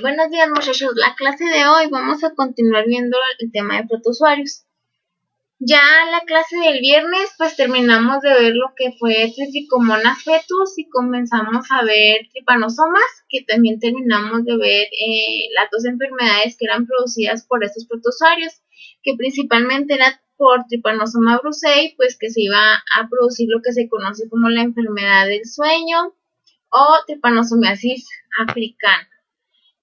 Buenos días, muchachos. La clase de hoy vamos a continuar viendo el tema de protozoarios. Ya la clase del viernes pues terminamos de ver lo que fue Trichomonas fetus y comenzamos a ver Trypanosomas, que también terminamos de ver las dos enfermedades que eran producidas por estos protozoarios, que principalmente era por Trypanosoma brucei, pues que se iba a producir lo que se conoce como la enfermedad del sueño o Trypanosomiasis africana.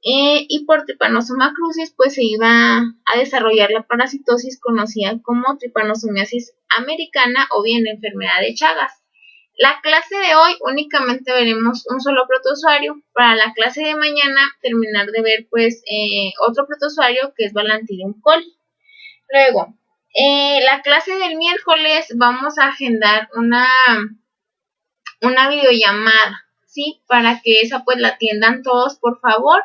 Y por Trypanosoma crucis pues se iba a desarrollar la parasitosis conocida como Trypanosomiasis americana o bien enfermedad de Chagas. La clase de hoy únicamente veremos un solo protozoario. Para la clase de mañana terminar de ver pues otro protozoario que es Balantidium coli. Luego, la clase del miércoles vamos a agendar una videollamada, ¿sí? Para que esa pues la atiendan todos, por favor,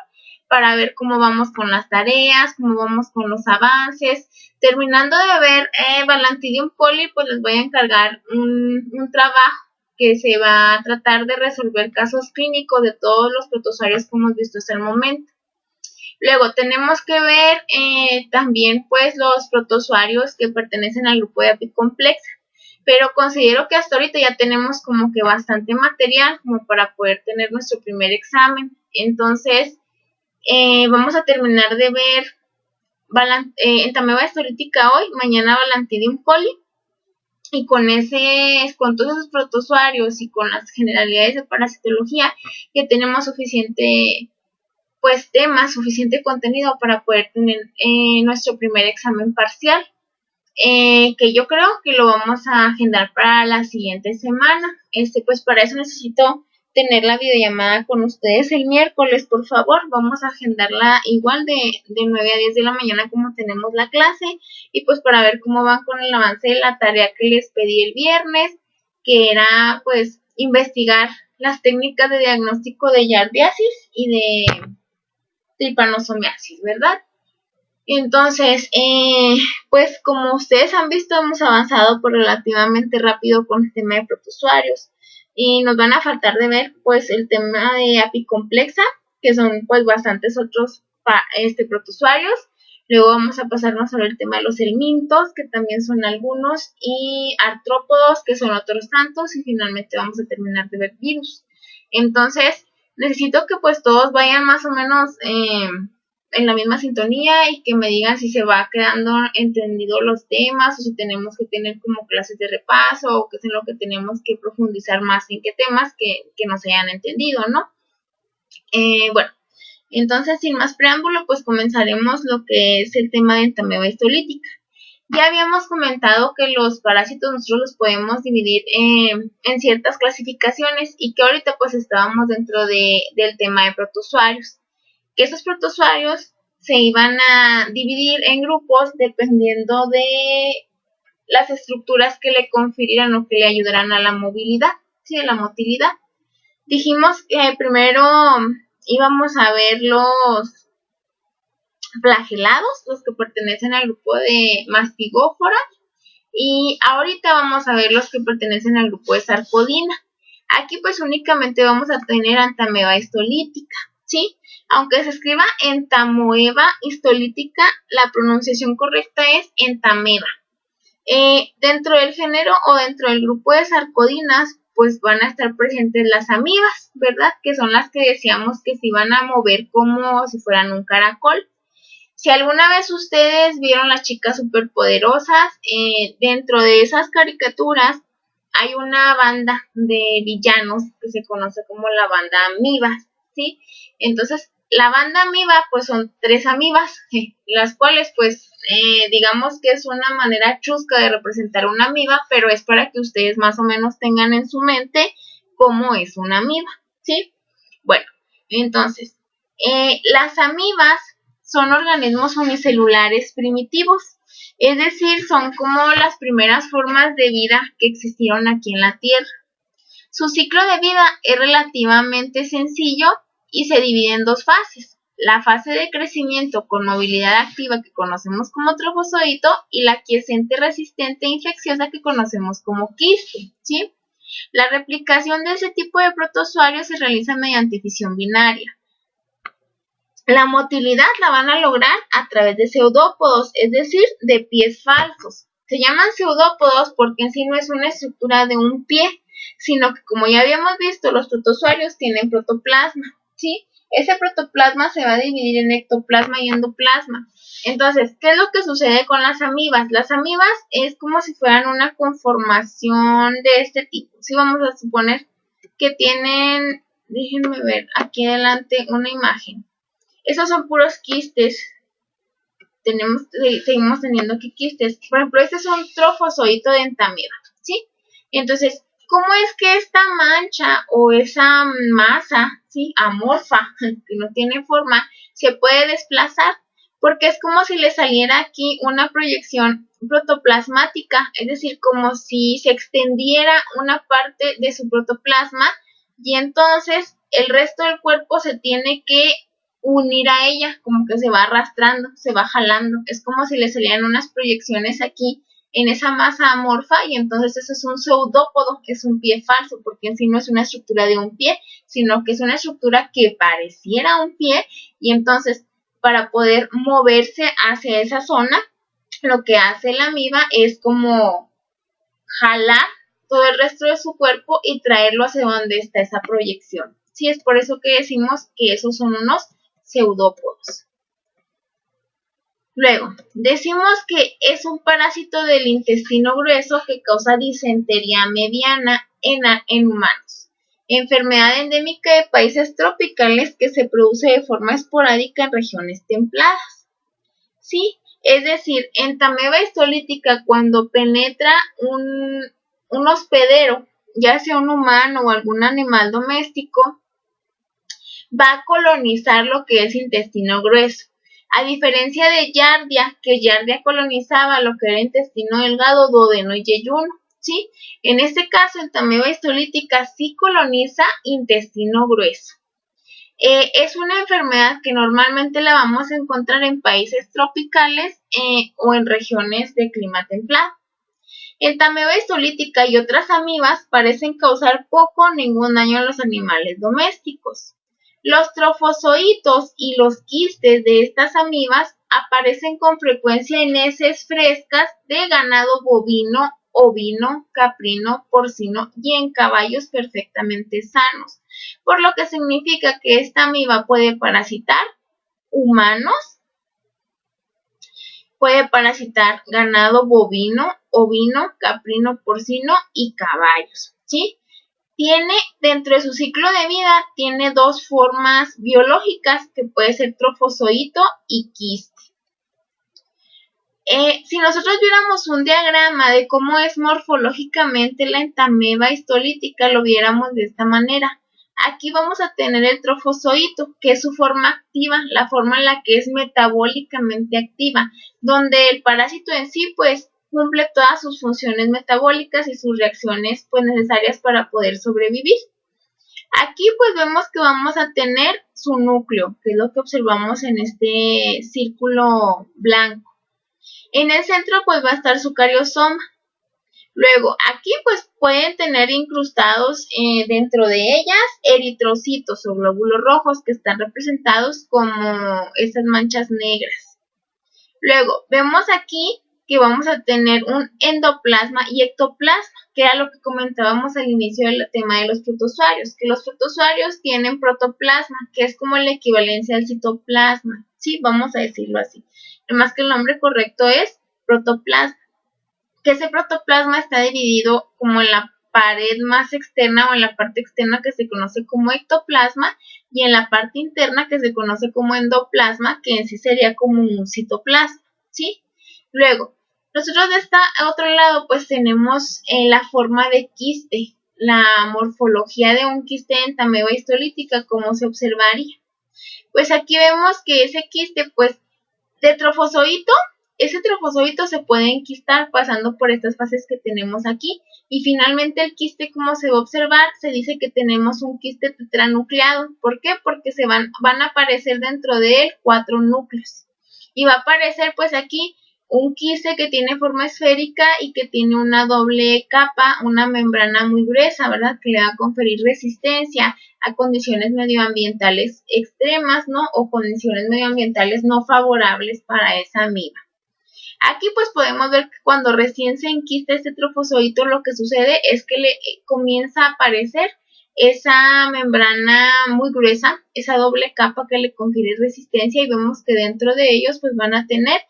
para ver cómo vamos con las tareas, cómo vamos con los avances. Terminando de ver Balantidium coli, pues les voy a encargar un trabajo que se va a tratar de resolver casos clínicos de todos los protozoarios que hemos visto hasta el momento. Luego tenemos que ver también pues los protozoarios que pertenecen al grupo de apicomplexa, pero considero que hasta ahorita ya tenemos como que bastante material como para poder tener nuestro primer examen. Entonces vamos a terminar de ver entameba histolítica hoy, mañana Balantidium coli, y con todos esos protozoarios y con las generalidades de parasitología ya tenemos suficiente pues tema, suficiente contenido para poder tener nuestro primer examen parcial, que yo creo que lo vamos a agendar para la siguiente semana. Pues para eso necesito tener la videollamada con ustedes el miércoles, por favor. Vamos a agendarla igual de 9 a 10 de la mañana como tenemos la clase, y pues para ver cómo van con el avance de la tarea que les pedí el viernes, que era pues investigar las técnicas de diagnóstico de yardiasis y de Trypanosomiasis, ¿verdad? Entonces, pues como ustedes han visto, hemos avanzado por relativamente rápido con el tema de protozoarios y nos van a faltar de ver pues el tema de apicomplexa, que son pues bastantes otros protozoarios. Luego vamos a pasarnos a ver el tema de los helmintos, que también son algunos, y artrópodos, que son otros tantos, y finalmente vamos a terminar de ver virus. Entonces, necesito que pues todos vayan más o menos en la misma sintonía y que me digan si se va quedando entendido los temas o si tenemos que tener como clases de repaso o qué es en lo que tenemos que profundizar más en qué temas que no se hayan entendido, ¿no? Bueno, entonces sin más preámbulo pues comenzaremos lo que es el tema de entameba histolítica. Ya habíamos comentado que los parásitos nosotros los podemos dividir en ciertas clasificaciones y que ahorita pues estábamos dentro del tema de protozoarios, que esos protozoarios se iban a dividir en grupos dependiendo de las estructuras que le confirieran o que le ayudaran a la movilidad, ¿sí? A la motilidad. Dijimos que primero íbamos a ver los flagelados, los que pertenecen al grupo de mastigófora, y ahorita vamos a ver los que pertenecen al grupo de sarcodina. Aquí pues únicamente vamos a tener entameba histolítica, ¿sí? Aunque se escriba entamoeba histolítica, la pronunciación correcta es entameba. Dentro del género o dentro del grupo de sarcodinas, pues van a estar presentes las amibas, ¿verdad? Que son las que decíamos que se iban a mover como si fueran un caracol. Si alguna vez ustedes vieron las chicas superpoderosas, dentro de esas caricaturas hay una banda de villanos que se conoce como la banda amibas, ¿sí? Entonces, la banda amiba, pues son 3 amibas, las cuales, pues, digamos que es una manera chusca de representar una amiba, pero es para que ustedes más o menos tengan en su mente cómo es una amiba, ¿sí? Bueno, entonces, las amibas son organismos unicelulares primitivos, es decir, son como las primeras formas de vida que existieron aquí en la Tierra. Su ciclo de vida es relativamente sencillo y se divide en 2 fases. La fase de crecimiento con movilidad activa que conocemos como trofozoito y la quiescente resistente e infecciosa que conocemos como quiste, ¿sí? La replicación de ese tipo de protozoarios se realiza mediante fisión binaria. La motilidad la van a lograr a través de pseudópodos, es decir, de pies falsos. Se llaman pseudópodos porque en sí no es una estructura de un pie, sino que, como ya habíamos visto, los protozoarios tienen protoplasma, ¿sí? Ese protoplasma se va a dividir en ectoplasma y endoplasma. Entonces, ¿qué es lo que sucede con las amibas? Las amibas es como si fueran una conformación de este tipo. Si vamos a suponer que tienen, déjenme ver aquí adelante una imagen. Esos son puros quistes. Seguimos teniendo aquí quistes. Por ejemplo, este es un trofozoito de entamoeba, ¿sí? Entonces, ¿cómo es que esta mancha o esa masa, ¿sí?, amorfa, que no tiene forma, se puede desplazar? Porque es como si le saliera aquí una proyección protoplasmática, es decir, como si se extendiera una parte de su protoplasma y entonces el resto del cuerpo se tiene que unir a ella, como que se va arrastrando, se va jalando. Es como si le salieran unas proyecciones aquí en esa masa amorfa y entonces eso es un pseudópodo, que es un pie falso, porque en sí no es una estructura de un pie, sino que es una estructura que pareciera un pie y entonces para poder moverse hacia esa zona, lo que hace la amiba es como jalar todo el resto de su cuerpo y traerlo hacia donde está esa proyección. Sí, es por eso que decimos que esos son unos pseudópodos. Luego, decimos que es un parásito del intestino grueso que causa disentería mediana en humanos. Enfermedad endémica de países tropicales que se produce de forma esporádica en regiones templadas. ¿Sí? Es decir, entamoeba histolítica, cuando penetra un hospedero, ya sea un humano o algún animal doméstico, va a colonizar lo que es intestino grueso. A diferencia de Giardia, que Giardia colonizaba lo que era intestino delgado, duodeno y yeyuno, ¿sí? En este caso, entamoeba histolítica sí coloniza intestino grueso. Es una enfermedad que normalmente la vamos a encontrar en países tropicales o en regiones de clima templado. Entamoeba histolítica y otras amibas parecen causar poco o ningún daño a los animales domésticos. Los trofozoitos y los quistes de estas amibas aparecen con frecuencia en heces frescas de ganado bovino, ovino, caprino, porcino y en caballos perfectamente sanos, por lo que significa que esta amiba puede parasitar humanos, puede parasitar ganado bovino, ovino, caprino, porcino y caballos, ¿sí? Tiene, dentro de su ciclo de vida, tiene dos formas biológicas, que puede ser trofozoito y quiste. Si nosotros viéramos un diagrama de cómo es morfológicamente la entamoeba histolítica, lo viéramos de esta manera. Aquí vamos a tener el trofozoito, que es su forma activa, la forma en la que es metabólicamente activa, donde el parásito en sí, pues, cumple todas sus funciones metabólicas y sus reacciones, pues, necesarias para poder sobrevivir. Aquí, pues, vemos que vamos a tener su núcleo, que es lo que observamos en este círculo blanco. En el centro, pues, va a estar su cariosoma. Luego, aquí pues pueden tener incrustados dentro de ellas eritrocitos o glóbulos rojos, que están representados como estas manchas negras. Luego, vemos aquí que vamos a tener un endoplasma y ectoplasma, que era lo que comentábamos al inicio del tema de los protozoarios, que los protozoarios tienen protoplasma, que es como la equivalencia al citoplasma, sí, vamos a decirlo así. Además que el nombre correcto es protoplasma, que ese protoplasma está dividido como en la pared más externa o en la parte externa, que se conoce como ectoplasma, y en la parte interna, que se conoce como endoplasma, que en sí sería como un citoplasma, ¿sí? Luego, nosotros de este otro lado pues tenemos la forma de quiste, la morfología de un quiste de entamoeba histolítica, como se observaría. Pues aquí vemos que ese quiste, pues, de trofozoito, ese trofozoito se puede enquistar pasando por estas fases que tenemos aquí. Y finalmente el quiste, como se va a observar, se dice que tenemos un quiste tetranucleado. ¿Por qué? Porque van a aparecer dentro de él 4 núcleos. Y va a aparecer pues aquí un quiste que tiene forma esférica y que tiene una doble capa, una membrana muy gruesa, ¿verdad? Que le va a conferir resistencia a condiciones medioambientales extremas, ¿no? O condiciones medioambientales no favorables para esa amiba. Aquí pues podemos ver que cuando recién se enquista este trofozoito, lo que sucede es que le comienza a aparecer esa membrana muy gruesa, esa doble capa que le confiere resistencia, y vemos que dentro de ellos pues van a tener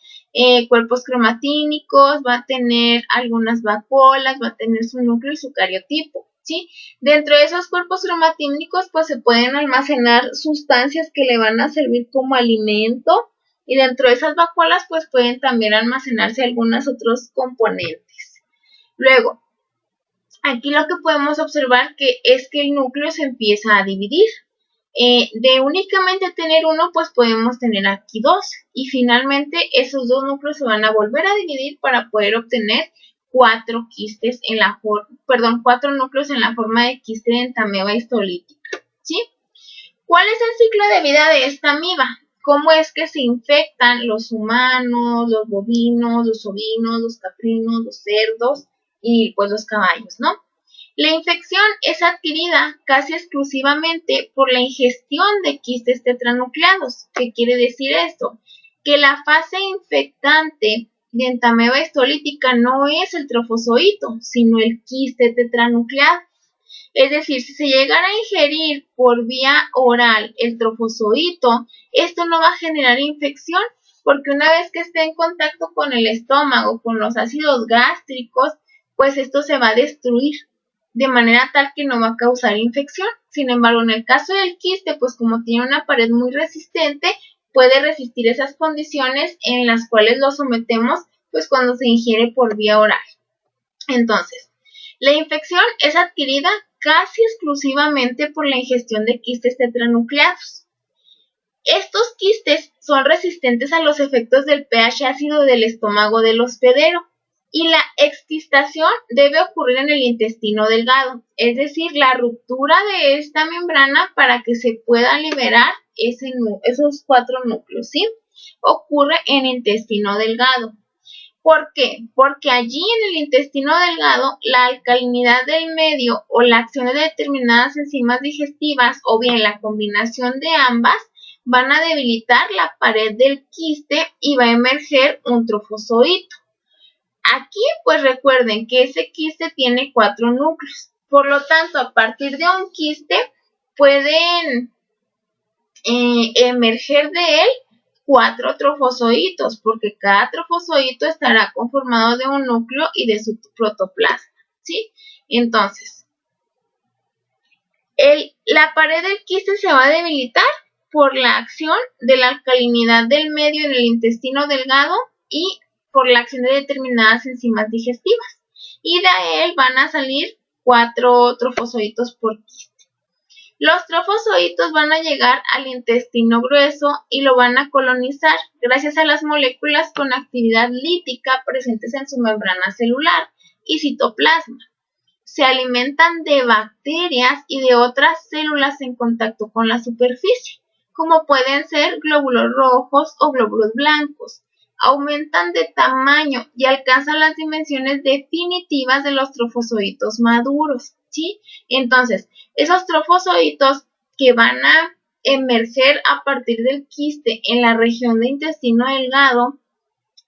cuerpos cromatínicos, va a tener algunas vacuolas, va a tener su núcleo y su cariotipo, ¿sí? Dentro de esos cuerpos cromatínicos pues se pueden almacenar sustancias que le van a servir como alimento, y dentro de esas vacuolas pues pueden también almacenarse algunos otros componentes. Luego, aquí lo que podemos observar es que el núcleo se empieza a dividir. De únicamente tener uno, pues podemos tener aquí dos. Y finalmente esos dos núcleos se van a volver a dividir para poder obtener cuatro núcleos en la forma de quiste de entameba histolítica, ¿sí? ¿Cuál es el ciclo de vida de esta amiba? ¿Cómo es que se infectan los humanos, los bovinos, los ovinos, los caprinos, los cerdos y pues los caballos, ¿no? La infección es adquirida casi exclusivamente por la ingestión de quistes tetranucleados. ¿Qué quiere decir esto? Que la fase infectante de entameba histolítica no es el trofozoito, sino el quiste tetranucleado. Es decir, si se llegara a ingerir por vía oral el trofozoito, esto no va a generar infección, porque una vez que esté en contacto con el estómago, con los ácidos gástricos, pues esto se va a destruir de manera tal que no va a causar infección. Sin embargo, en el caso del quiste, pues como tiene una pared muy resistente, puede resistir esas condiciones en las cuales lo sometemos pues cuando se ingiere por vía oral. Entonces, la infección es adquirida casi exclusivamente por la ingestión de quistes tetranucleados. Estos quistes son resistentes a los efectos del pH ácido del estómago del hospedero, y la exquistación debe ocurrir en el intestino delgado, es decir, la ruptura de esta membrana para que se pueda liberar esos cuatro núcleos, ¿sí? Ocurre en el intestino delgado. ¿Por qué? Porque allí en el intestino delgado la alcalinidad del medio o la acción de determinadas enzimas digestivas o bien la combinación de ambas van a debilitar la pared del quiste y va a emerger un trofozoito. Aquí pues recuerden que ese quiste tiene cuatro núcleos. Por lo tanto, a partir de un quiste pueden emerger de él cuatro trofozoitos, porque cada trofozoito estará conformado de un núcleo y de su protoplasma, ¿sí? Entonces, la pared del quiste se va a debilitar por la acción de la alcalinidad del medio en el intestino delgado y por la acción de determinadas enzimas digestivas. Y de él van a salir cuatro trofozoitos por quiste. Los trofozoitos van a llegar al intestino grueso y lo van a colonizar gracias a las moléculas con actividad lítica presentes en su membrana celular y citoplasma. Se alimentan de bacterias y de otras células en contacto con la superficie, como pueden ser glóbulos rojos o glóbulos blancos. Aumentan de tamaño y alcanzan las dimensiones definitivas de los trofozoitos maduros, ¿sí? Entonces, esos trofozoitos que van a emerger a partir del quiste en la región de intestino delgado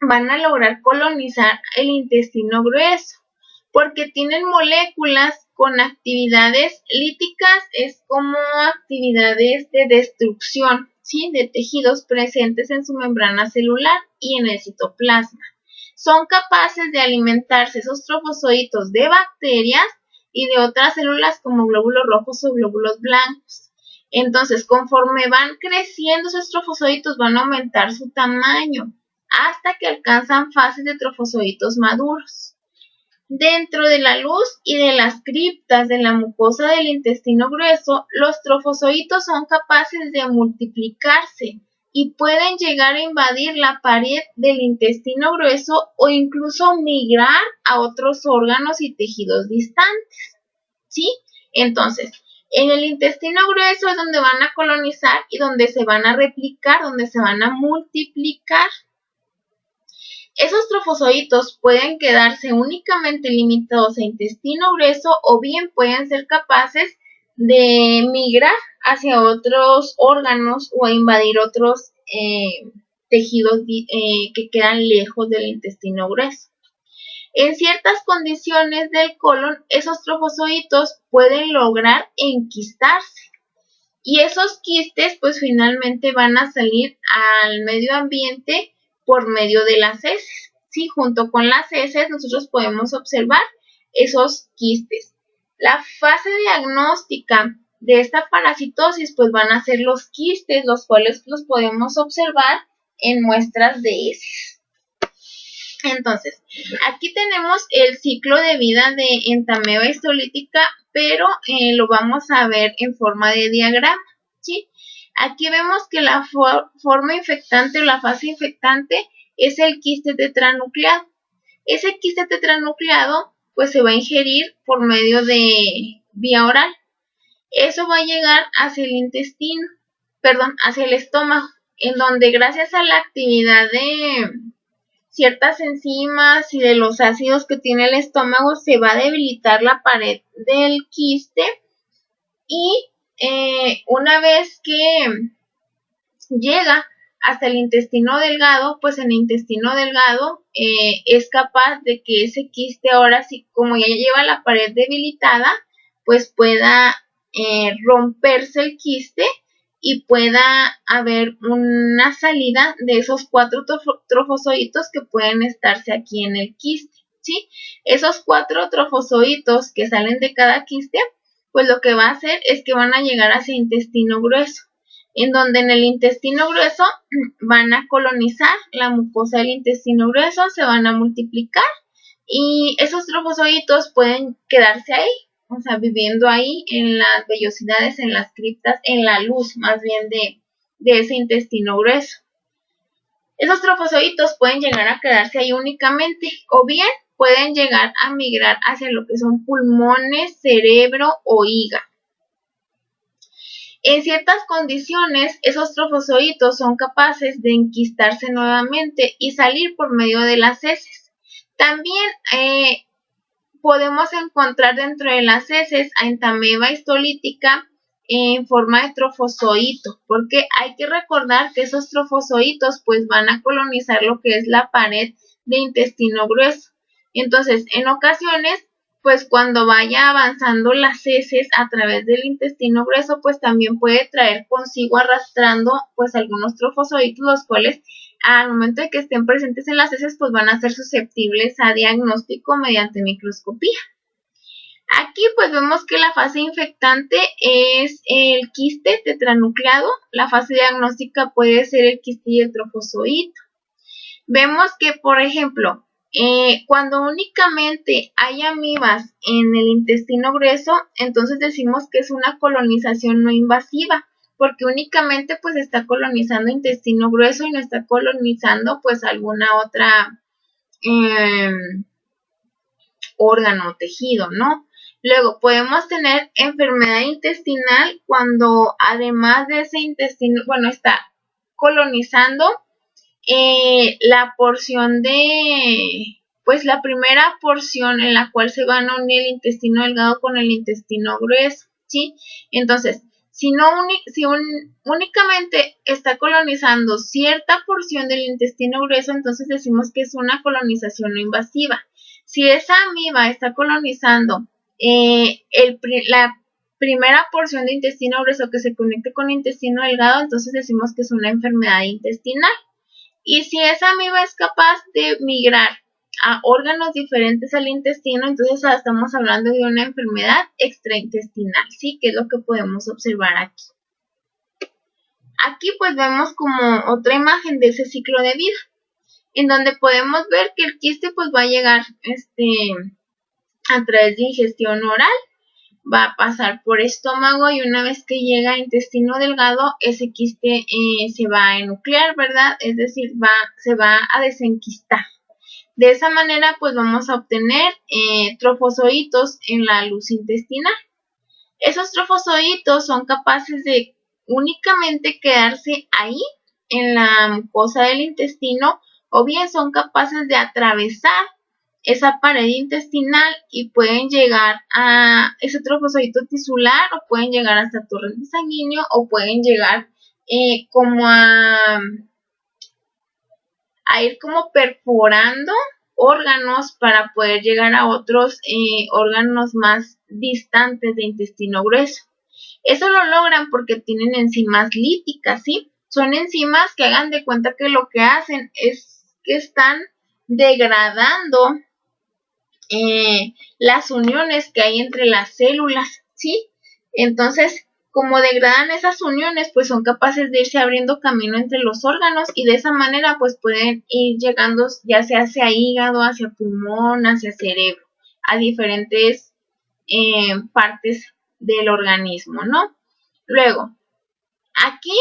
van a lograr colonizar el intestino grueso, porque tienen moléculas con actividades líticas, es como actividades de destrucción, ¿sí? De tejidos presentes en su membrana celular y en el citoplasma. Son capaces de alimentarse esos trofozoitos de bacterias y de otras células como glóbulos rojos o glóbulos blancos. Entonces, conforme van creciendo esos trofozoitos, van a aumentar su tamaño hasta que alcanzan fases de trofozoitos maduros. Dentro de la luz y de las criptas de la mucosa del intestino grueso, los trofozoitos son capaces de multiplicarse y pueden llegar a invadir la pared del intestino grueso o incluso migrar a otros órganos y tejidos distantes, ¿sí? Entonces, en el intestino grueso es donde van a colonizar y donde se van a replicar, donde se van a multiplicar. Esos trofozoitos pueden quedarse únicamente limitados a intestino grueso o bien pueden ser capaces de migrar hacia otros órganos o a invadir otros tejidos que quedan lejos del intestino grueso. En ciertas condiciones del colon, esos trofozoitos pueden lograr enquistarse y esos quistes pues finalmente van a salir al medio ambiente por medio de las heces. Sí, junto con las heces nosotros podemos observar esos quistes. La fase diagnóstica de esta parasitosis pues van a ser los quistes, los cuales los podemos observar en muestras de heces. Entonces, aquí tenemos el ciclo de vida de Entamoeba histolítica, pero lo vamos a ver en forma de diagrama, ¿sí? Aquí vemos que la forma infectante o la fase infectante es el quiste tetranucleado. Ese quiste tetranucleado pues se va a ingerir por medio de vía oral. Eso va a llegar hacia el intestino, hacia el estómago, en donde gracias a la actividad de ciertas enzimas y de los ácidos que tiene el estómago se va a debilitar la pared del quiste y una vez que llega hasta el intestino delgado, pues en el intestino delgado es capaz de que ese quiste ahora sí, como ya lleva la pared debilitada, pues pueda romperse el quiste y pueda haber una salida de esos 4 trofozoitos que pueden estarse aquí en el quiste, ¿sí? Esos 4 trofozoitos que salen de cada quiste, pues lo que va a hacer es que van a llegar hacia el intestino grueso, en donde en el intestino grueso van a colonizar la mucosa del intestino grueso, se van a multiplicar y esos trofozoitos pueden quedarse ahí, o sea, viviendo ahí en las vellosidades, en las criptas, en la luz más bien de ese intestino grueso. Esos trofozoitos pueden llegar a quedarse ahí únicamente o bien pueden llegar a migrar hacia lo que son pulmones, cerebro o hígado. En ciertas condiciones, esos trofozoitos son capaces de enquistarse nuevamente y salir por medio de las heces. También podemos encontrar dentro de las heces a Entamoeba histolítica en forma de trofozoito, porque hay que recordar que esos trofozoitos pues van a colonizar lo que es la pared de intestino grueso. Entonces, en ocasiones, pues cuando vaya avanzando las heces a través del intestino grueso, pues también puede traer consigo arrastrando pues algunos trofozoitos, los cuales al momento de que estén presentes en las heces, pues van a ser susceptibles a diagnóstico mediante microscopía. Aquí pues vemos que la fase infectante es el quiste tetranucleado, la fase diagnóstica puede ser el quiste y el trofozoito. Vemos que, por ejemplo, cuando únicamente hay amibas en el intestino grueso, entonces decimos que es una colonización no invasiva, porque únicamente pues está colonizando intestino grueso y no está colonizando pues alguna otra órgano o tejido, ¿no? Luego podemos tener enfermedad intestinal cuando además de ese intestino, bueno, está colonizando la porción de, pues la primera porción en la cual se van a unir el intestino delgado con el intestino grueso, ¿sí? Entonces, si únicamente está colonizando cierta porción del intestino grueso, entonces decimos que es una colonización no invasiva. Si esa amiba está colonizando la primera porción de intestino grueso que se conecte con el intestino delgado, entonces decimos que es una enfermedad intestinal. Y si esa amiba es capaz de migrar a órganos diferentes al intestino, entonces estamos hablando de una enfermedad extraintestinal, ¿sí? Que es lo que podemos observar aquí. Aquí pues vemos como otra imagen de ese ciclo de vida, en donde podemos ver que el quiste pues va a llegar a través de ingestión oral, va a pasar por estómago y una vez que llega a intestino delgado, ese quiste se va a enuclear, ¿verdad? Es decir, se va a desenquistar. De esa manera, pues vamos a obtener trofozoitos en la luz intestinal. Esos trofozoitos son capaces de únicamente quedarse ahí, en la mucosa del intestino, o bien son capaces de atravesar esa pared intestinal y pueden llegar a ese trofozoito tisular o pueden llegar hasta torrente sanguíneo o pueden llegar como a ir como perforando órganos para poder llegar a otros órganos más distantes de intestino grueso. Eso lo logran porque tienen enzimas líticas, ¿sí? Son enzimas que hagan de cuenta que lo que hacen es que están degradando las uniones que hay entre las células, ¿sí? Entonces, como degradan esas uniones, pues son capaces de irse abriendo camino entre los órganos y de esa manera pues pueden ir llegando ya sea hacia hígado, hacia pulmón, hacia cerebro, a diferentes partes del organismo, ¿no? Luego, aquí,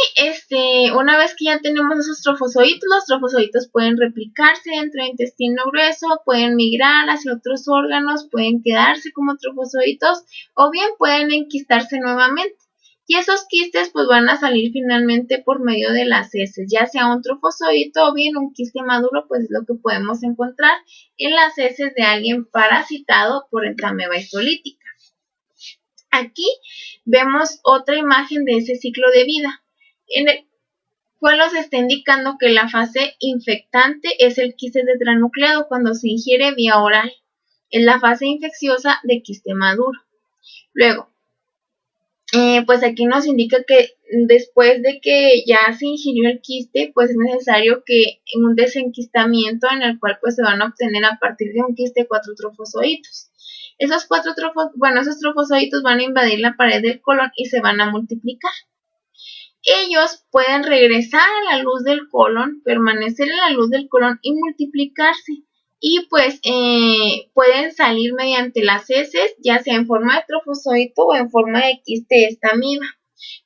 una vez que ya tenemos esos trofozoitos, los trofozoitos pueden replicarse dentro del intestino grueso, pueden migrar hacia otros órganos, pueden quedarse como trofozoitos o bien pueden enquistarse nuevamente. Y esos quistes pues van a salir finalmente por medio de las heces, ya sea un trofozoito o bien un quiste maduro, pues es lo que podemos encontrar en las heces de alguien parasitado por entamoeba histolítica. Aquí vemos otra imagen de ese ciclo de vida, en el cual nos está indicando que la fase infectante es el quiste tetranucleado cuando se ingiere vía oral. Es la fase infecciosa de quiste maduro. Luego, pues aquí nos indica que después de que ya se ingirió el quiste, pues es necesario que en un desenquistamiento en el cual pues se van a obtener a partir de un quiste 4 trofozoitos. Esos trofozoitos van a invadir la pared del colon y se van a multiplicar. Ellos pueden regresar a la luz del colon, permanecer en la luz del colon y multiplicarse. Y pues pueden salir mediante las heces, ya sea en forma de trofozoito o en forma de quiste de esta amiba.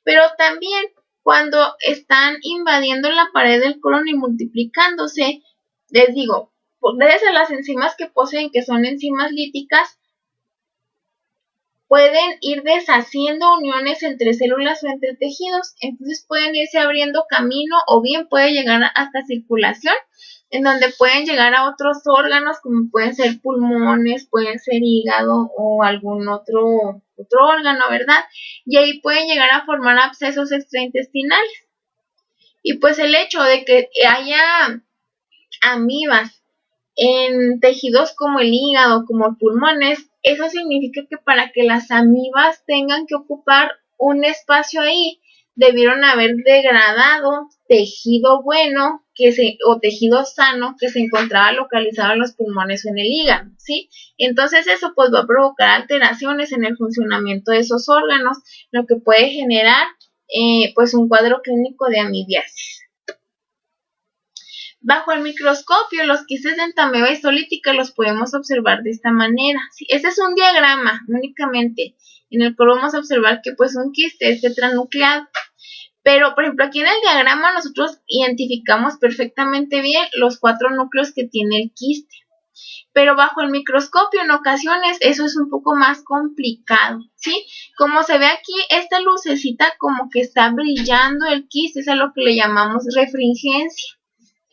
Pero también cuando están invadiendo la pared del colon y multiplicándose, les digo, gracias a las enzimas que poseen, que son enzimas líticas, pueden ir deshaciendo uniones entre células o entre tejidos, entonces pueden irse abriendo camino o bien puede llegar hasta circulación, en donde pueden llegar a otros órganos como pueden ser pulmones, pueden ser hígado o algún otro órgano, ¿verdad? Y ahí pueden llegar a formar abscesos extraintestinales. Y pues el hecho de que haya amibas en tejidos como el hígado, como pulmones, eso significa que para que las amibas tengan que ocupar un espacio ahí, debieron haber degradado tejido bueno o tejido sano que se encontraba localizado en los pulmones o en el hígado, ¿sí? Entonces eso pues va a provocar alteraciones en el funcionamiento de esos órganos, lo que puede generar pues un cuadro clínico de amibiasis. Bajo el microscopio, los quistes de entamoeba histolítica los podemos observar de esta manera. ¿Sí? Este es un diagrama únicamente, en el cual vamos a observar que pues un quiste es tetranucleado. Pero, por ejemplo, aquí en el diagrama nosotros identificamos perfectamente bien los 4 núcleos que tiene el quiste. Pero bajo el microscopio en ocasiones eso es un poco más complicado, ¿sí? Como se ve aquí, esta lucecita como que está brillando el quiste, es a lo que le llamamos refringencia.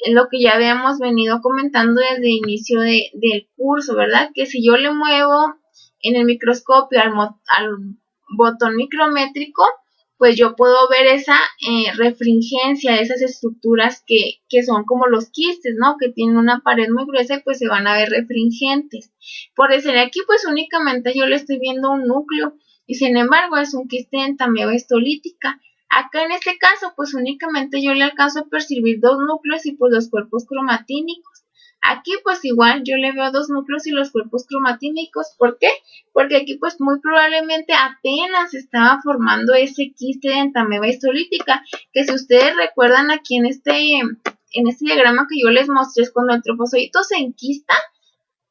Es lo que ya habíamos venido comentando desde el inicio del curso, ¿verdad? Que si yo le muevo en el microscopio al botón micrométrico, pues yo puedo ver esa refringencia, esas estructuras que son como los quistes, ¿no? Que tienen una pared muy gruesa y pues se van a ver refringentes. Por decir aquí, pues únicamente yo le estoy viendo un núcleo y sin embargo es un quiste de entamoeba histolítica. Acá en este caso, pues únicamente yo le alcanzo a percibir 2 núcleos y pues los cuerpos cromatínicos. Aquí pues igual yo le veo 2 núcleos y los cuerpos cromatínicos. ¿Por qué? Porque aquí pues muy probablemente apenas estaba formando ese quiste de entamoeba histolítica, que si ustedes recuerdan aquí en este diagrama que yo les mostré es cuando el trofozoito se enquista,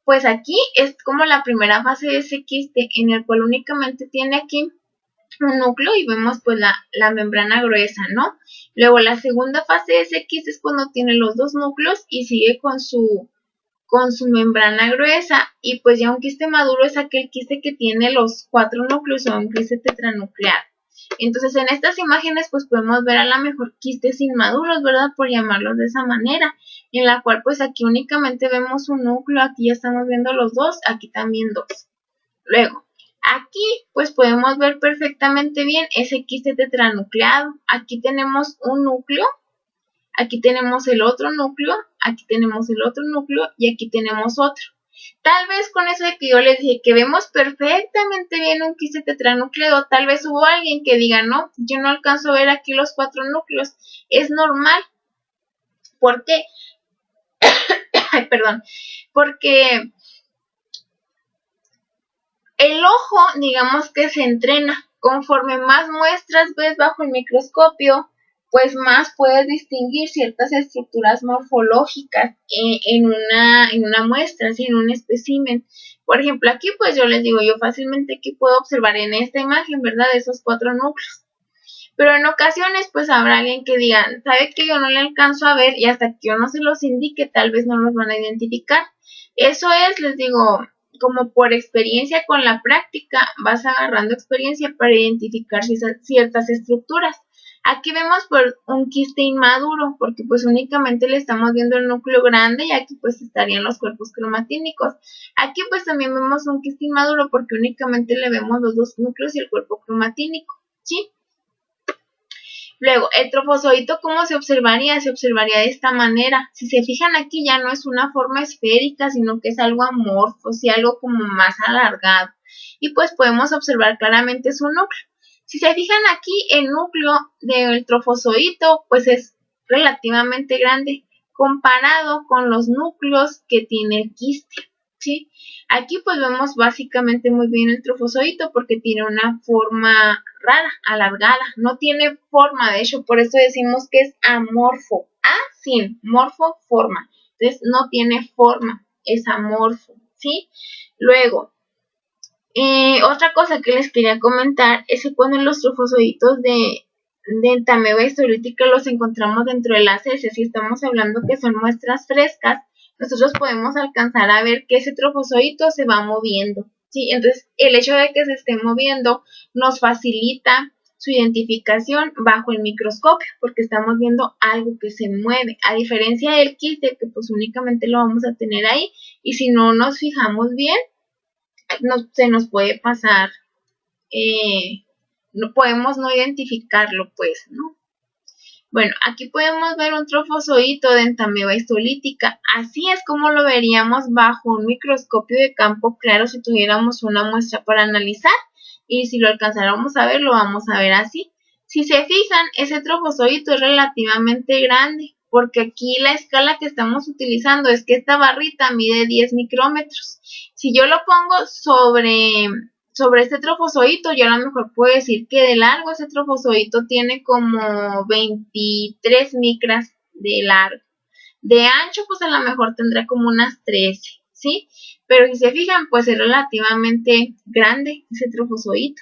pues aquí es como la primera fase de ese quiste, en el cual únicamente tiene aquí un núcleo y vemos pues la membrana gruesa, ¿no? Luego la segunda fase de ese quiste es cuando tiene los 2 núcleos y sigue con su membrana gruesa y pues ya un quiste maduro es aquel quiste que tiene los 4 núcleos o un quiste tetranucleado. Entonces en estas imágenes pues podemos ver a lo mejor quistes inmaduros, ¿verdad? Por llamarlos de esa manera, en la cual pues aquí únicamente vemos un núcleo, aquí ya estamos viendo los dos, aquí también dos. Luego, aquí pues podemos ver perfectamente bien ese quiste tetranucleado. Aquí tenemos un núcleo, aquí tenemos el otro núcleo, aquí tenemos el otro núcleo y aquí tenemos otro. Tal vez con eso de que yo les dije que vemos perfectamente bien un quiste tetranucleado, tal vez hubo alguien que diga, no, yo no alcanzo a ver aquí los 4 núcleos. Es normal. ¿Por qué? Ay, perdón. Porque el ojo, digamos que se entrena. Conforme más muestras ves bajo el microscopio, pues más puedes distinguir ciertas estructuras morfológicas en una muestra, ¿sí? En un espécimen. Por ejemplo, aquí pues yo les digo, yo fácilmente aquí puedo observar en esta imagen, ¿verdad? Esos 4 núcleos. Pero en ocasiones pues habrá alguien que diga, sabe que yo no le alcanzo a ver y hasta que yo no se los indique tal vez no los van a identificar. Eso es, les digo, como por experiencia con la práctica, vas agarrando experiencia para identificar ciertas estructuras. Aquí vemos por un quiste inmaduro, porque pues únicamente le estamos viendo el núcleo grande y aquí pues estarían los cuerpos cromatínicos. Aquí pues también vemos un quiste inmaduro porque únicamente le vemos los dos núcleos y el cuerpo cromatínico, ¿sí? Luego, el trofozoito, ¿cómo se observaría? Se observaría de esta manera. Si se fijan aquí, ya no es una forma esférica, sino que es algo amorfo, sí, algo como más alargado. Y pues podemos observar claramente su núcleo. Si se fijan aquí, el núcleo del trofozoito, pues es relativamente grande, comparado con los núcleos que tiene el quiste, ¿sí? Aquí pues vemos básicamente muy bien el trofozoito porque tiene una forma rara, alargada, no tiene forma, de hecho por eso decimos que es amorfo, sin, morfo, forma, entonces no tiene forma, es amorfo, ¿sí? Luego, otra cosa que les quería comentar es que cuando los trofozoitos de Entamoeba histolytica los encontramos dentro de las heces, si estamos hablando que son muestras frescas, nosotros podemos alcanzar a ver que ese trofozoito se va moviendo, ¿sí? Entonces, el hecho de que se esté moviendo nos facilita su identificación bajo el microscopio, porque estamos viendo algo que se mueve, a diferencia del quiste, que pues únicamente lo vamos a tener ahí, y si no nos fijamos bien, se nos puede pasar, no podemos no identificarlo, pues, ¿no? Bueno, aquí podemos ver un trofozoito de Entamoeba histolítica. Así es como lo veríamos bajo un microscopio de campo claro si tuviéramos una muestra para analizar. Y si lo alcanzáramos a ver, lo vamos a ver así. Si se fijan, ese trofozoito es relativamente grande, porque aquí la escala que estamos utilizando es que esta barrita mide 10 micrómetros. Si yo lo pongo sobre este trofozoito, yo a lo mejor puedo decir que de largo ese trofozoito tiene como 23 micras de largo. De ancho, pues a lo mejor tendrá como unas 13, ¿sí? Pero si se fijan, pues es relativamente grande ese trofozoito.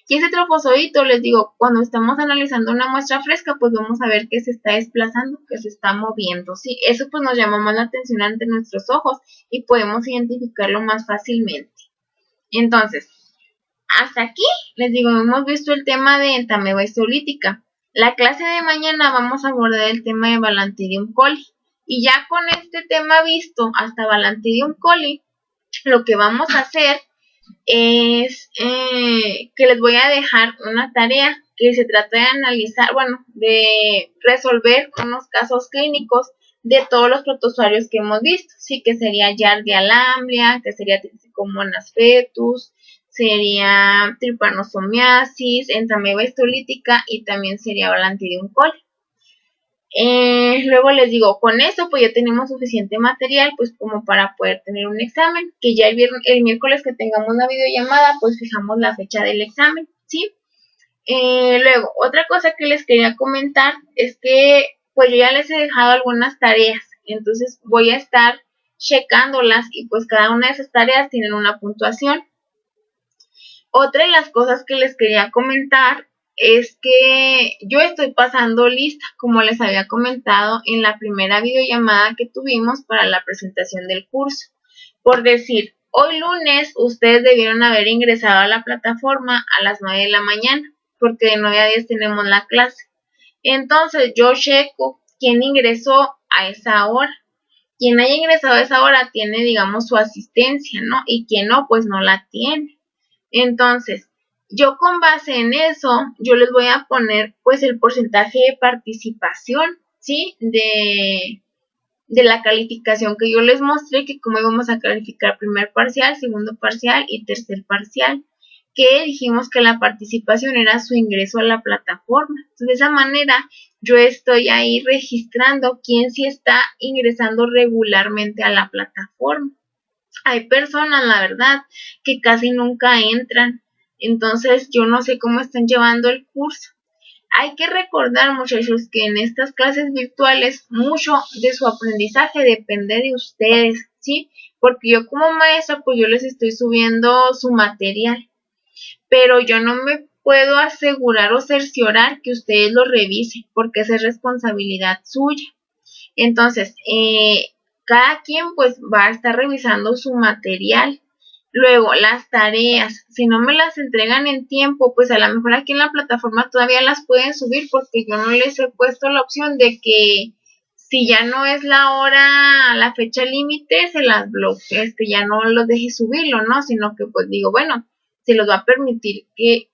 Y ese trofozoito, les digo, cuando estamos analizando una muestra fresca, pues vamos a ver que se está desplazando, que se está moviendo, ¿sí? Eso pues nos llama más la atención ante nuestros ojos y podemos identificarlo más fácilmente. Entonces, hasta aquí, les digo, hemos visto el tema de Entamoeba histolítica. La clase de mañana vamos a abordar el tema de Balantidium coli. Y ya con este tema visto hasta Balantidium coli, lo que vamos a hacer es que les voy a dejar una tarea que se trata de analizar, bueno, de resolver unos casos clínicos de todos los protozoarios que hemos visto, sí, que sería Giardia lamblia, que sería Trichomonas fetus, sería Trypanosomiasis, Entamoeba histolítica y también sería Balantidium coli. Luego les digo, con eso pues ya tenemos suficiente material pues como para poder tener un examen, que ya el miércoles que tengamos la videollamada pues fijamos la fecha del examen, ¿sí? Luego, otra cosa que les quería comentar es que pues yo ya les he dejado algunas tareas, entonces voy a estar checándolas y pues cada una de esas tareas tienen una puntuación. Otra de las cosas que les quería comentar es que yo estoy pasando lista, como les había comentado en la primera videollamada que tuvimos para la presentación del curso. Por decir, hoy lunes ustedes debieron haber ingresado a la plataforma a las 9 de la mañana porque de 9 a 10 tenemos la clase. Entonces yo checo quién ingresó a esa hora. Quien haya ingresado a esa hora tiene, digamos, su asistencia, ¿no? Y quien no, pues no la tiene. Entonces, yo con base en eso, yo les voy a poner, pues, el porcentaje de participación, ¿sí? De la calificación que yo les mostré, que cómo íbamos a calificar primer parcial, segundo parcial y tercer parcial, que dijimos que la participación era su ingreso a la plataforma. Entonces, de esa manera, yo estoy ahí registrando quién sí está ingresando regularmente a la plataforma. Hay personas, la verdad, que casi nunca entran, entonces yo no sé cómo están llevando el curso. Hay que recordar, muchachos, que en estas clases virtuales mucho de su aprendizaje depende de ustedes, ¿sí? Porque yo como maestra, pues yo les estoy subiendo su material, pero yo no me puedo asegurar o cerciorar que ustedes lo revisen, porque esa es responsabilidad suya. Entonces, cada quien pues va a estar revisando su material. Luego, las tareas, si no me las entregan en tiempo, pues a lo mejor aquí en la plataforma todavía las pueden subir porque yo no les he puesto la opción de que si ya no es la hora, la fecha límite, se las bloquee, ya no los deje subirlo, ¿no? Sino que pues digo, bueno, se los va a permitir que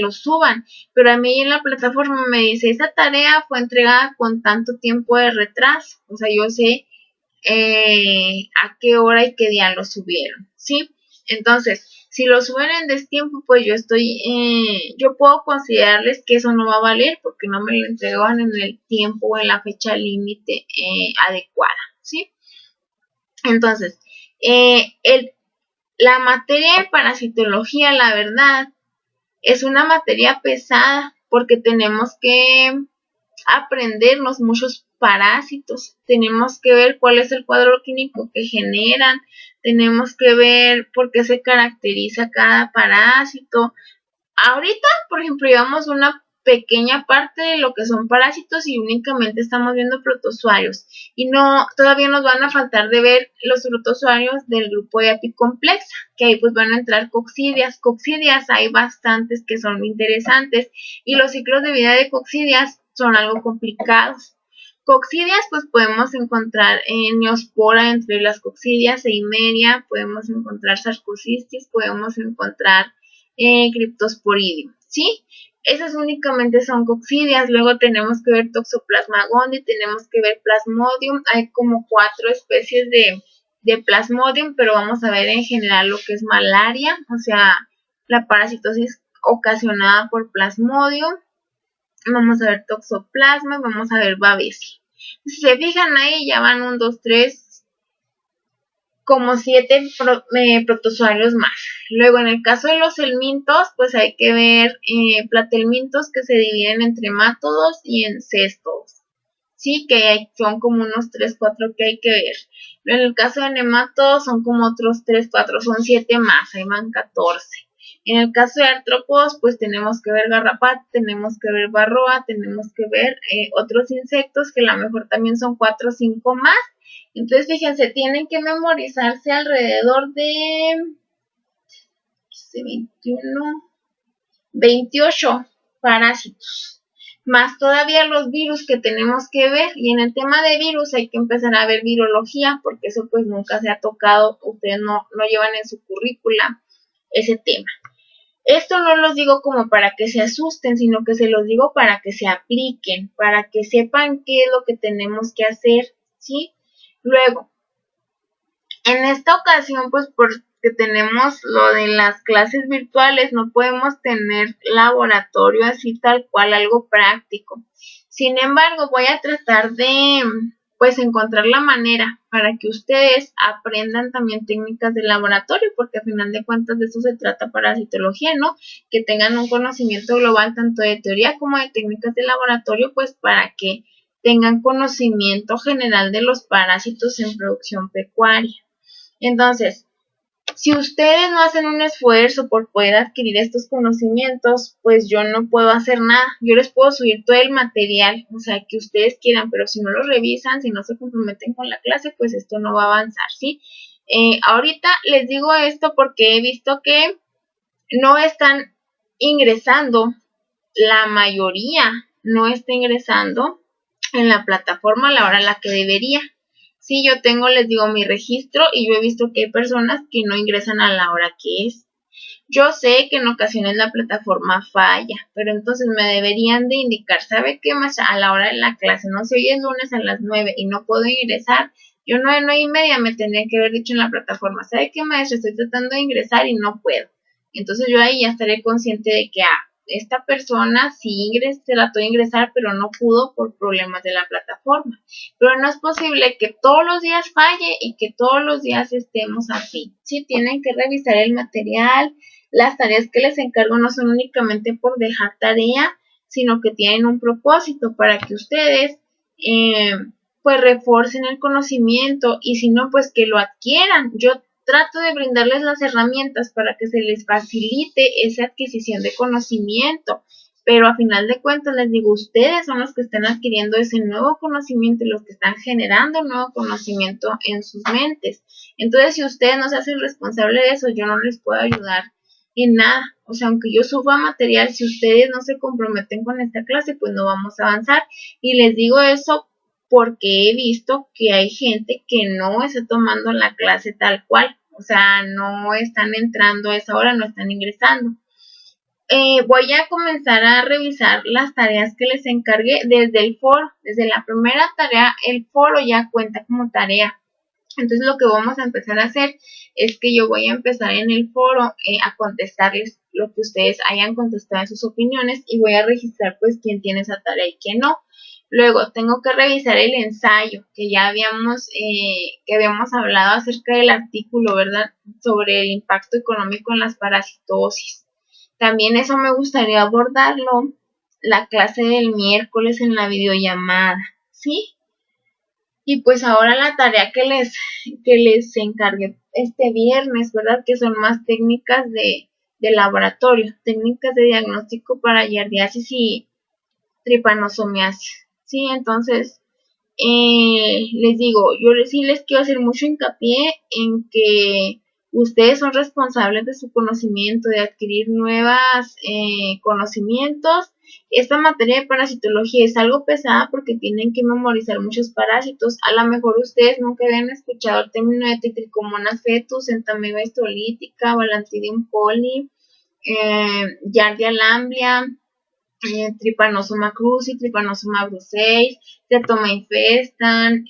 lo suban. Pero a mí en la plataforma me dice, esa tarea fue entregada con tanto tiempo de retraso. O sea, yo sé a qué hora y qué día lo subieron, ¿sí? Entonces, si lo suben en destiempo, pues yo puedo considerarles que eso no va a valer porque no me lo entregaban en el tiempo o en la fecha límite adecuada, ¿sí? Entonces, la materia de parasitología, la verdad, es una materia pesada porque tenemos que aprendernos muchos parásitos, tenemos que ver cuál es el cuadro clínico que generan, tenemos que ver por qué se caracteriza cada parásito. Ahorita, por ejemplo, llevamos una pequeña parte de lo que son parásitos y únicamente estamos viendo protozoarios y no, todavía nos van a faltar de ver los protozoarios del grupo de apicomplexa, que ahí pues van a entrar coccidias. Coccidias hay bastantes que son interesantes y los ciclos de vida de coccidias son algo complicados. Coccidias pues podemos encontrar neospora entre las coccidias, eimeria, podemos encontrar sarcocystis, podemos encontrar Cryptosporidium, ¿sí? Esas únicamente son coccidias. Luego tenemos que ver Toxoplasma gondii, tenemos que ver Plasmodium. Hay como 4 especies de Plasmodium, pero vamos a ver en general lo que es malaria, o sea, la parasitosis ocasionada por Plasmodium. Vamos a ver Toxoplasma, vamos a ver Babesia. Si se fijan ahí, ya van 1, 2, 3, como 7 protozoarios más. Luego, en el caso de los helmintos, pues hay que ver platelmintos que se dividen entre mátodos y en cestos. Sí, que son como unos 3, 4 que hay que ver. En el caso de nematodos son como otros 3, 4, son 7 más, ahí van 14. En el caso de artrópodos, pues tenemos que ver garrapata, tenemos que ver varroa, tenemos que ver otros insectos que a lo mejor también son 4 o 5 más. Entonces, fíjense, tienen que memorizarse alrededor de 21, 28 parásitos, más todavía los virus que tenemos que ver. Y en el tema de virus hay que empezar a ver virología, porque eso pues nunca se ha tocado, ustedes no llevan en su currícula ese tema. Esto no los digo como para que se asusten, sino que se los digo para que se apliquen, para que sepan qué es lo que tenemos que hacer, ¿sí? Luego, en esta ocasión, pues porque tenemos lo de las clases virtuales, no podemos tener laboratorio así tal cual, algo práctico. Sin embargo, voy a tratar de, pues, encontrar la manera para que ustedes aprendan también técnicas de laboratorio, porque al final de cuentas de eso se trata parasitología, ¿no? Que tengan un conocimiento global tanto de teoría como de técnicas de laboratorio, pues para que tengan conocimiento general de los parásitos en producción pecuaria. Entonces, si ustedes no hacen un esfuerzo por poder adquirir estos conocimientos, pues yo no puedo hacer nada. Yo les puedo subir todo el material, o sea, que ustedes quieran, pero si no lo revisan, si no se comprometen con la clase, pues esto no va a avanzar, ¿sí? Ahorita les digo esto porque he visto que no están ingresando la mayoría no está ingresando en la plataforma a la hora a la que debería. Sí, yo tengo, les digo, mi registro y yo he visto que hay personas que no ingresan a la hora que es. Yo sé que en ocasiones la plataforma falla, pero entonces me deberían de indicar, ¿sabe qué, maestra? A la hora de la clase, no sé, hoy es lunes a las 9 y no puedo ingresar. Yo 9:30 me tendría que haber dicho en la plataforma, ¿sabe qué, maestra? Estoy tratando de ingresar y no puedo. Entonces yo ahí ya estaré consciente de que, esta persona sí trató de ingresar, pero no pudo por problemas de la plataforma. Pero no es posible que todos los días falle y que todos los días estemos así. Sí, tienen que revisar el material. Las tareas que les encargo no son únicamente por dejar tarea, sino que tienen un propósito para que ustedes pues refuercen el conocimiento y si no, pues que lo adquieran. Yo trato de brindarles las herramientas para que se les facilite esa adquisición de conocimiento, pero a final de cuentas les digo, ustedes son los que están adquiriendo ese nuevo conocimiento y los que están generando nuevo conocimiento en sus mentes. Entonces, si ustedes no se hacen responsables de eso, yo no les puedo ayudar en nada. O sea, aunque yo suba material, si ustedes no se comprometen con esta clase, pues no vamos a avanzar. Y les digo eso porque he visto que hay gente que no está tomando la clase tal cual, o sea, no están entrando a esa hora, no están ingresando. Voy a comenzar a revisar las tareas que les encargué desde el foro. Desde la primera tarea, el foro ya cuenta como tarea. Entonces lo que vamos a empezar a hacer es que yo voy a empezar en el foro a contestarles lo que ustedes hayan contestado en sus opiniones y voy a registrar pues quién tiene esa tarea y quién no. Luego tengo que revisar el ensayo que ya habíamos hablado acerca del artículo, ¿verdad? Sobre el impacto económico en las parasitosis. También eso me gustaría abordarlo la clase del miércoles en la videollamada, ¿sí? Y pues ahora la tarea que les encargué este viernes, ¿verdad? Que son más técnicas de laboratorio, técnicas de diagnóstico para giardiasis y tripanosomiasis. Sí, entonces les digo, yo sí les quiero hacer mucho hincapié en que ustedes son responsables de su conocimiento, de adquirir nuevos conocimientos. Esta materia de parasitología es algo pesada porque tienen que memorizar muchos parásitos. A lo mejor ustedes nunca habían escuchado el término de Tetricomonas fetus, Entamoeba histolítica, Balantidium coli, Giardia lamblia, Trypanosoma cruzi, Trypanosoma brucei, Teratoma infestan,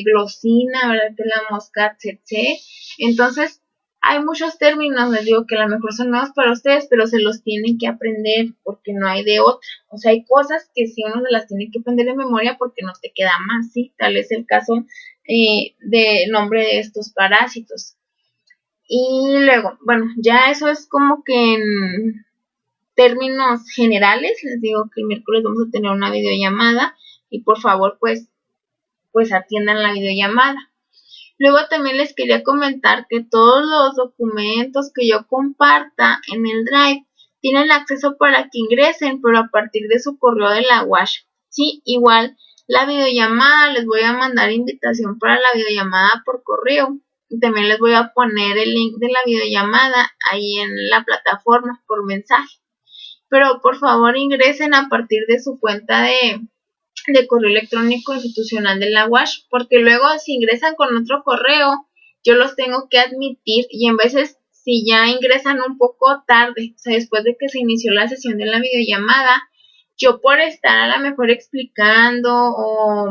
Glossina, ¿verdad? Que la mosca tsetse. Entonces, hay muchos términos, les digo, que a lo mejor son nuevos para ustedes, pero se los tienen que aprender porque no hay de otra. O sea, hay cosas que si uno se las tiene que aprender de memoria porque no te queda más, ¿sí? Tal es el caso del nombre de estos parásitos. Y luego, bueno, ya eso es como que en términos generales, les digo que el miércoles vamos a tener una videollamada y por favor pues atiendan la videollamada. Luego también les quería comentar que todos los documentos que yo comparta en el Drive tienen acceso para que ingresen, pero a partir de su correo de la UASH. Sí, igual la videollamada, les voy a mandar invitación para la videollamada por correo. Y también les voy a poner el link de la videollamada ahí en la plataforma por mensaje. Pero por favor ingresen a partir de su cuenta de correo electrónico institucional de la UASH, porque luego si ingresan con otro correo, yo los tengo que admitir y en veces si ya ingresan un poco tarde, o sea, después de que se inició la sesión de la videollamada, yo por estar a lo mejor explicando o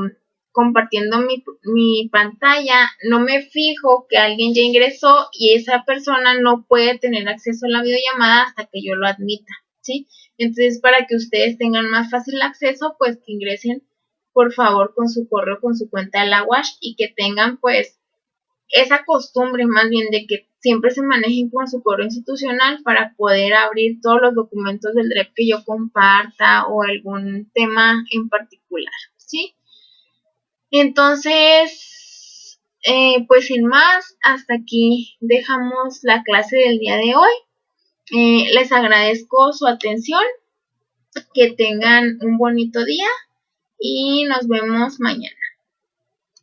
compartiendo mi pantalla, no me fijo que alguien ya ingresó y esa persona no puede tener acceso a la videollamada hasta que yo lo admita, ¿sí? Entonces, para que ustedes tengan más fácil acceso, pues que ingresen, por favor, con su correo, con su cuenta de la UASH y que tengan, pues, esa costumbre más bien de que siempre se manejen con su correo institucional para poder abrir todos los documentos del Drive que yo comparta o algún tema en particular, ¿sí? Entonces, pues sin más, hasta aquí dejamos la clase del día de hoy. Les agradezco su atención, que tengan un bonito día y nos vemos mañana.